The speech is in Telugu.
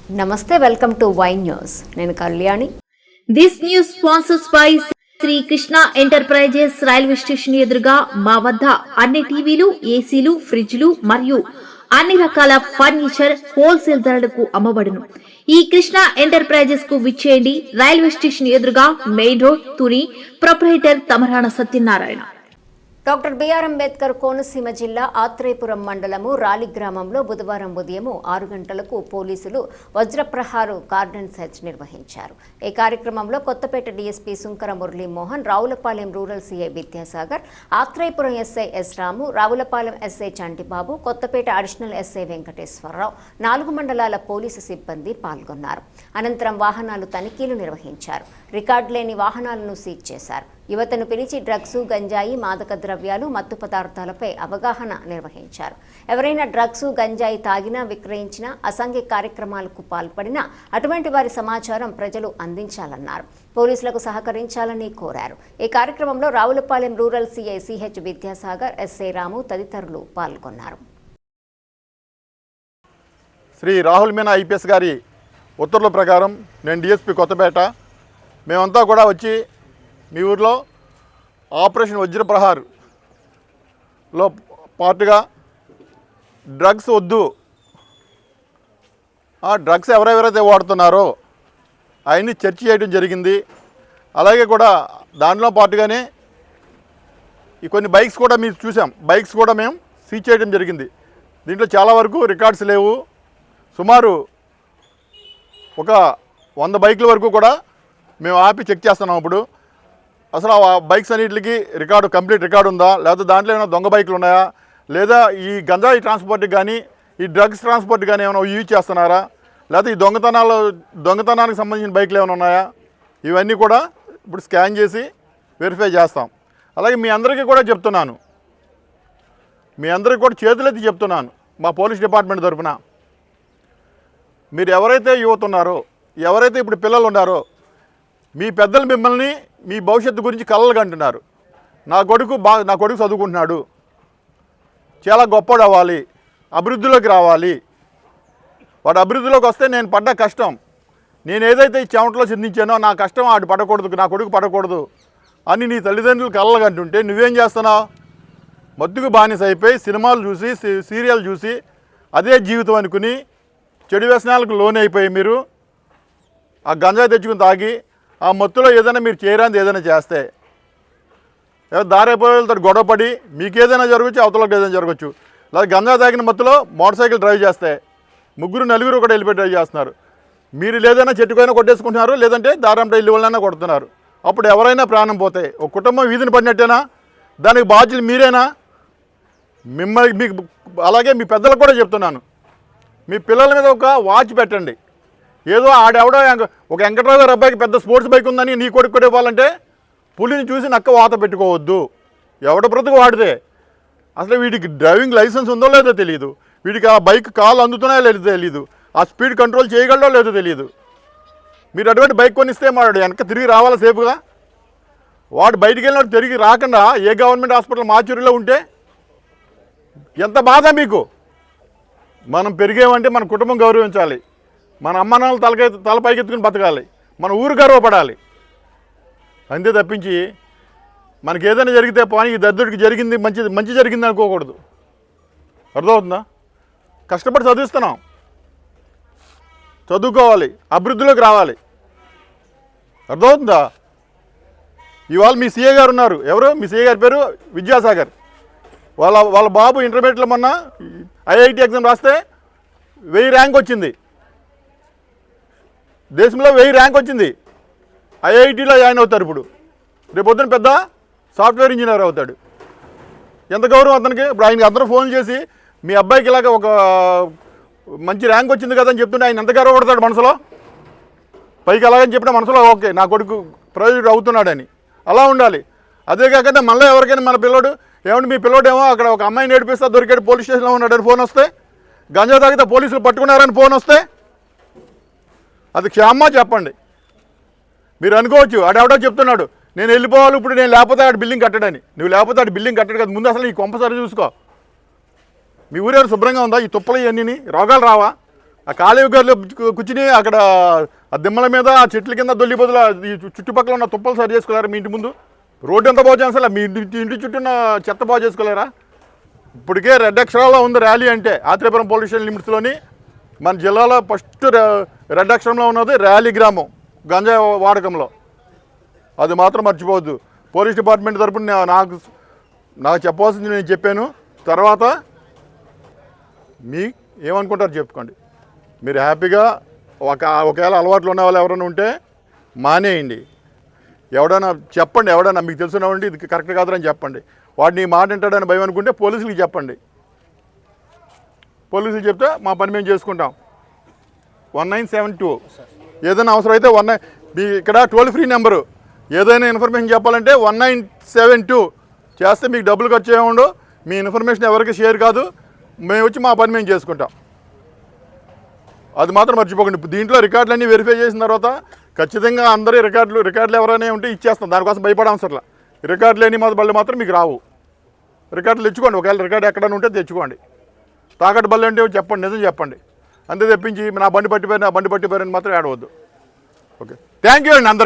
నమస్తే, వెల్కమ్ టు వై న్యూస్. నేను Kalyani. This news sponsors by Shri Krishna enterprises. Railway station ఎదురుగా మా వద్ద అన్ని టీవీలు, ఏసీలు, ఫ్రిడ్జ్లు మరియు అన్ని రకాల ఫర్నిచర్ హోల్సేల్ ధరలకు అమ్మబడును. ఈ కృష్ణ ఎంటర్ప్రైజెస్ కు విచ్చేయండి. రైల్వే స్టేషన్ ఎదురుగా, main road, Tuni. Proprietor Tamarana Satyanarayana. Doctor BR Ambedkar Konaseema జిల్లా ఆత్రేయపురం మండలము రాలి గ్రామంలో బుధవారం ఉదయం 6 గంటలకు పోలీసులు వజ్రప్రహారు కార్డన్ సెర్చ్ నిర్వహించారు. ఈ కార్యక్రమంలో Kothapeta DSP Sunkara Murali Mohan, Ravulapalem rural CI Vidyasagar, Atreyapuram SI S Ramu, Ravulapalem SI Chantibabu, Kothapeta additional SI Venkateswara Rao, 4 మండలాల పోలీసు సిబ్బంది పాల్గొన్నారు. అనంతరం వాహనాలు తనిఖీలు నిర్వహించారు. రికార్డు లేని వాహనాలను సీజ్ చేశారు. యువతను పిలిచి డ్రగ్స్, గంజాయి, మాదక ద్రవ్యాలు, మత్తు పదార్థాలపై అవగాహన నిర్వహించారు. ఎవరైనా డ్రగ్స్, గంజాయి తాగినా, విక్రయించినా, అసాంఘిక కార్యక్రమాలకు పాల్పడినా అటువంటి వారి సమాచారం ప్రజలు అందించాలన్నారు. పోలీసులకు సహకరించాలని కోరారు. ఈ కార్యక్రమంలో Ravulapalem rural CI CH Vidyasagar, SI Ramu తదితరులు పాల్గొన్నారు. శ్రీ రాహుల్ మీనా ఐపీఎస్ గారి ఉత్తర్వుల ప్రకారం నేను డిఎస్పీ కొత్తపేట, మేమంతా కూడా వచ్చి మీ ఊర్లో ఆపరేషన్ వజ్రప్రహార్లో పార్ట్గా డ్రగ్స్ వద్దు, ఆ డ్రగ్స్ ఎవరెవరైతే వాడుతున్నారో అవన్నీ చర్చ చేయడం జరిగింది. అలాగే కూడా దానిలో పాటుగానే ఈ కొన్ని బైక్స్ కూడా మీరు చూసాం, బైక్స్ కూడా మేము సీజ్ చేయడం జరిగింది. దీంట్లో చాలా వరకు రికార్డ్స్ లేవు. సుమారు ఒక 100 బైకుల వరకు కూడా మేము ఆపి చెక్ చేస్తున్నాం. ఇప్పుడు అసలు ఆ బైక్స్ అన్నింటికి కంప్లీట్ రికార్డు ఉందా, లేదా దాంట్లో ఏమైనా దొంగ బైకులు ఉన్నాయా, లేదా ఈ గంజాయి ట్రాన్స్పోర్ట్కి కానీ ఈ డ్రగ్స్ ట్రాన్స్పోర్ట్ కానీ ఏమైనా యూజ్ చేస్తున్నారా, లేదా ఈ దొంగతనానికి సంబంధించిన బైకులు ఏమైనా ఉన్నాయా, ఇవన్నీ కూడా ఇప్పుడు స్కాన్ చేసి వెరిఫై చేస్తాం. అలాగే మీ అందరికీ కూడా చెప్తున్నాను, మీ అందరికీ కూడా చేతులెత్తి చెప్తున్నాను, మా పోలీస్ డిపార్ట్మెంట్ తరఫున మీరు ఎవరైతే యువత ఉన్నారో, ఎవరైతే ఇప్పుడు పిల్లలు ఉన్నారో, మీ పెద్దలు మిమ్మల్ని మీ భవిష్యత్తు గురించి కలలు కంటున్నారు. నా కొడుకు చదువుకుంటున్నాడు, చాలా గొప్పడు అవ్వాలి, అభివృద్ధిలోకి రావాలి, వాడు అభివృద్ధిలోకి వస్తే నేను పడ్డ కష్టం, నేను ఏదైతే ఈ చెమటలో చిందించానో నా కష్టం ఆడు పడకూడదు, నా కొడుకు పడకూడదు అని నీ తల్లిదండ్రులు కలలు కంటుంటే నువ్వేం చేస్తున్నావు? మత్తుకు బానిస అయిపోయి సినిమాలు చూసి, సీరియల్ చూసి అదే జీవితం అనుకుని చెడు వ్యసనాలకు లోనైపోయి మీరు ఆ గంజాయి తెచ్చుకుని తాగి ఆ మత్తులో ఏదైనా మీరు చేయరాంది ఏదైనా చేస్తే, దారైపోయేతో గొడవపడి మీకు ఏదైనా జరగచ్చు, అవతలకు ఏదైనా జరగచ్చు. లేదా గంజా తాగిన మత్తులో మోటార్ సైకిల్ డ్రైవ్ చేస్తే 3 నలుగురు కూడా వెళ్ళిపోయి డ్రైవ్ చేస్తున్నారు. మీరు లేదైనా చెట్టుకైనా కొట్టేసుకుంటున్నారు, లేదంటే దారంలో ఇల్లు వాళ్ళైనా కొడుతున్నారు. అప్పుడు ఎవరైనా ప్రాణం పోతే ఒక కుటుంబం వీధిని పడినట్టేనా? దానికి బాధ్యులు మీరేనా? మీకు అలాగే మీ పెద్దలకు కూడా చెప్తున్నాను, మీ పిల్లల మీద ఒక వాచ్ పెట్టండి. ఏదో ఆడెవడో ఒక వెంకట్రావు గారి అబ్బాయికి పెద్ద స్పోర్ట్స్ బైక్ ఉందని నీ కొడుకు కూడా ఇవ్వాలంటే పులిని చూసి నక్క వాత పెట్టుకోవద్దు. ఎవడ బ్రతుకు వాడితే అసలు వీడికి డ్రైవింగ్ లైసెన్స్ ఉందో లేదో తెలియదు, వీడికి ఆ బైక్ కాళ్ళు అందుతున్నాయో లేదో తెలియదు, ఆ స్పీడ్ కంట్రోల్ చేయగలడో లేదో తెలియదు. మీరు అటువంటి బైక్ కొనిస్తే వాడు వెనక తిరిగి రావాలా సేఫ్గా? వాడు బయటికి వెళ్ళినట్టు తిరిగి రాకుండా ఏ గవర్నమెంట్ హాస్పిటల్ మాచూరిలో ఉంటే ఎంత బాధ మీకు? మనం పెరిగేమంటే మన కుటుంబం గౌరవించాలి, మన అమ్మ నాన్నలు తలపైకి ఎత్తుకుని బతకాలి, మన ఊరు గర్వపడాలి. అంతే తప్పించి మనకి ఏదైనా జరిగితే పోనీ ఈ దద్దుడికి జరిగింది మంచి జరిగింది అనుకోకూడదు. అర్థమవుతుందా? కష్టపడి చదివిస్తున్నాం, చదువుకోవాలి, అభివృద్ధిలోకి రావాలి. అర్థమవుతుందా? ఇవాళ మీ సీఏ గారు ఉన్నారు, ఎవరు మీ సీఏ గారి పేరు విద్యాసాగర్. వాళ్ళ బాబు ఇంటర్మీడియట్లో మొన్న ఐఐటి ఎగ్జామ్ రాస్తే 1000 ర్యాంక్ వచ్చింది, దేశంలో 1000 ర్యాంక్ వచ్చింది. ఐఐటీలో జాయిన్ అవుతారు. ఇప్పుడు రేపొద్దున పెద్ద సాఫ్ట్వేర్ ఇంజనీర్ అవుతాడు. ఎంత గౌరవం అతనికి. ఇప్పుడు ఆయనకి అందరూ ఫోన్ చేసి మీ అబ్బాయికి ఇలాగ ఒక మంచి ర్యాంక్ వచ్చింది కదా అని చెప్తుంటే ఆయన ఎంత గర్వపడతాడు మనసులో. పైకి అలాగని చెప్పిన మనసులో ఓకే నా కొడుకు ప్రయోజకుడు అవుతున్నాడని. అలా ఉండాలి. అదే కాకుండా మళ్ళీ ఎవరికైనా మన పిల్లోడు ఏమంటే మీ పిల్లోడేమో అక్కడ ఒక అమ్మాయిని ఏడిపిస్తా దొరికాడు, పోలీస్ స్టేషన్లో ఉన్నాడని ఫోన్ వస్తే, గంజా తాగితే పోలీసులు పట్టుకున్నారని ఫోన్ వస్తే అది క్షేమమా చెప్పండి. మీరు అనుకోవచ్చు ఆడెవడో చెప్తున్నాడు నేను వెళ్ళిపోవాలి, ఇప్పుడు నేను లేకపోతే ఆడు బిల్డింగ్ కట్టడని. నువ్వు లేకపోతే ఆడు బిల్డింగ్ కట్టడు కదా, ముందు అసలు ఈ కొంప సరి చూసుకో. మీ ఊరేరు శుభ్రంగా ఉందా? ఈ తుప్పలు ఇవన్నీ రోగాలు రావా? ఆ ఖాళీ గారిలో కూర్చుని అక్కడ ఆ దిమ్మల మీద ఆ చెట్ల కింద దొల్లి బదులు ఈ చుట్టుపక్కల ఉన్న తుప్పలు సరి చేసుకోలేరా? మీ ఇంటి ముందు రోడ్డు ఎంత బాగు చేస్తారా? మీ ఇంటి చుట్టూ ఉన్న చెత్త బాగు చేసుకోలేరా? ఇప్పటికే రెడ్ అక్షరాల్లో ఉంది ర్యాలీ అంటే. ఆత్రేయపురం పోలీస్ స్టేషన్ లిమిట్స్లోని మన జిల్లాలో ఫస్ట్ రెడ్ అక్షరంలో ఉన్నది ర్యాలీ గ్రామం గంజాయి వాడకంలో. అది మాత్రం మర్చిపోవద్దు. పోలీస్ డిపార్ట్మెంట్ తరపున నాకు చెప్పవలసింది నేను చెప్పాను. తర్వాత మీ ఏమనుకుంటారు చెప్పుకోండి. మీరు హ్యాపీగా ఒకవేళ అలవాట్లు ఉన్న వాళ్ళు ఎవరైనా ఉంటే మానేయండి. ఎవడైనా చెప్పండి, ఎవడైనా మీకు తెలిసినవండి ఇది కరెక్ట్ కాదని చెప్పండి. వాడిని ఈ మాట వింటాడని భయం అనుకుంటే పోలీసులకి చెప్పండి. పోలీసులు చెప్తే మా పని మేము చేసుకుంటాం. 1972 ఏదైనా అవసరమైతే మీ ఇక్కడ టోల్ ఫ్రీ నెంబరు. ఏదైనా ఇన్ఫర్మేషన్ చెప్పాలంటే 1972 చేస్తే మీకు డబ్బులు ఖర్చు చేయకుండా మీ ఇన్ఫర్మేషన్ ఎవరికి షేర్ కాదు. మేము వచ్చి మా పని మేము చేసుకుంటాం. అది మాత్రం మర్చిపోకండి. దీంట్లో రికార్డులన్నీ వెరిఫై చేసిన తర్వాత ఖచ్చితంగా అందరి రికార్డులు ఎవరైనా ఉంటే ఇచ్చేస్తాం. దానికోసం భయపడవసరం. రికార్డులు లేని బళ్ళు మాత్రం మీకు రావు. రికార్డులు తెచ్చుకోండి. ఒకవేళ రికార్డు ఎక్కడైనా ఉంటే తెచ్చుకోండి. తాకట్టు బళ్ళు అంటే చెప్పండి, నిజం చెప్పండి. అంతే తెప్పించి నా బండి పట్టిపోయారని మాత్రం ఏడవద్దు. ఓకే, థ్యాంక్ యూ అండి అందరికీ.